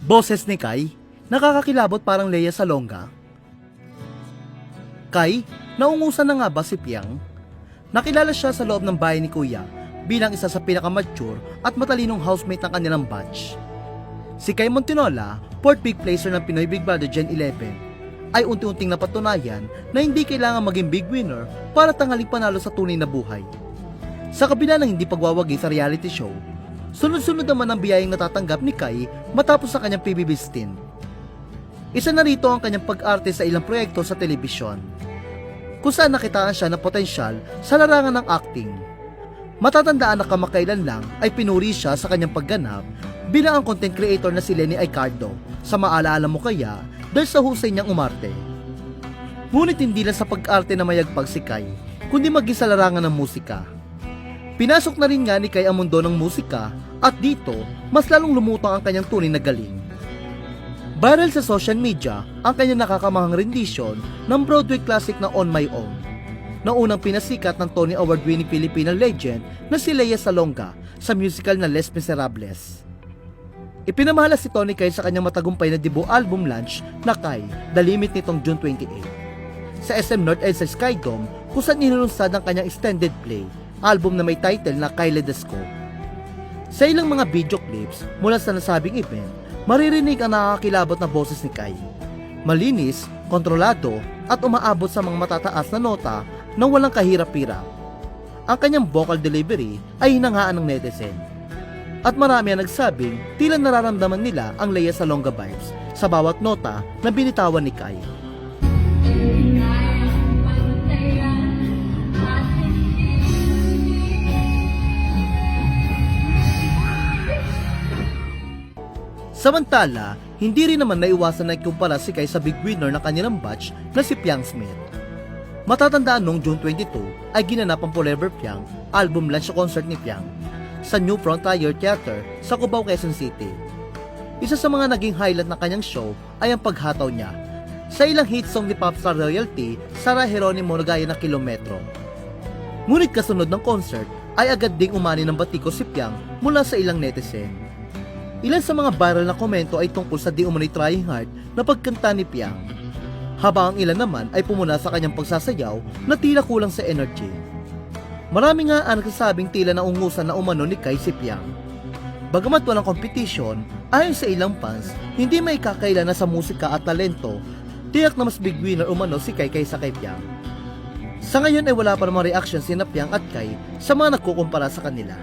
Boses ni Kai, nakakakilabot parang Lea Salonga. Kai, naungusan na nga ba si Piang? Nakilala siya sa loob ng bahay ni Kuya bilang isa sa pinakamature at matalinong housemate ng kanilang batch. Si Kai Montinola, fourth big placer ng Pinoy Big Brother Gen 11, ay unti-unting napatunayan na hindi kailangan maging big winner para tanghaling panalo sa tunay na buhay. Sa kabila ng hindi pagwawagi sa reality show, sunod-sunod naman ang biyayang natatanggap ni Kai matapos sa kanyang PBB stint. Isa na rito ang kanyang pag-arte sa ilang proyekto sa telebisyon, kung saan nakitaan siya ng potensyal sa larangan ng acting. Matatandaan na kamakailan lang ay pinuri siya sa kanyang pagganap bilang ang content creator na si Lenny Aicardo sa Maalala Mo Kaya dahil sa husay niyang umarte. Ngunit hindi lang sa pag-arte na mayagpag si Kai, kundi maging sa larangan ng musika. Pinasok na rin nga ni Kai ang mundo ng musika at dito, mas lalong lumutang ang kanyang tunay na galing. Viral sa social media ang kanyang nakakamahang rendition ng Broadway classic na On My Own, na unang pinasikat ng Tony Award-winning Filipino legend na si Lea Salonga sa musical na Les Miserables. Ipinamahala si Tony Kai sa kanyang matagumpay na debut album launch na Kai, The Limit nitong June 28. Sa SM North Edsa Skydome kung saan inilunsad ang kanyang extended play, album na may title na Kailedescope. Sa ilang mga video clips mula sa nasabing event, maririnig ang nakakakilabot na boses ni Kai. Malinis, kontrolado, at umaabot sa mga matataas na nota na walang kahirap-hirap. Ang kanyang vocal delivery ay hinanghaan ng netizen. At marami ang nagsabing tila nararamdaman nila ang Lea Salonga vibes sa bawat nota na binitawan ni Kai. Samantala, hindi rin naman naiwasan na ikumpara si Kai sa big winner ng kanilang batch na si Piang Smith. Matatandaan noong June 22 ay ginanap ang Forever Piang album launch concert ni Piang sa New Frontier Theater sa Cubao, Quezon City. Isa sa mga naging highlight ng kanyang show ay ang paghataw niya sa ilang hit song ni Popstar Royalty, Sarah Geronimo na gaya ng Kilometro. Ngunit kasunod ng concert ay agad ding umani ng batiko si Piang mula sa ilang netizen. Ilan sa mga viral na komento ay tungkol sa di umano'y trying hard na pagkanta ni Piang, habang ang ilan naman ay pumuna sa kanyang pagsasayaw na tila kulang sa energy. Marami nga ang nagsasabing tila naungusan na umano ni Kai si Piang. Bagamat walang competition, ayon sa ilang fans, hindi may kakaila na sa musika at talento, tiyak na mas big winner umano si Kai kaysa kay Piang. Sa ngayon ay wala pa namang reaction si Piang at Kai sa mga nagkukumpara sa kanila.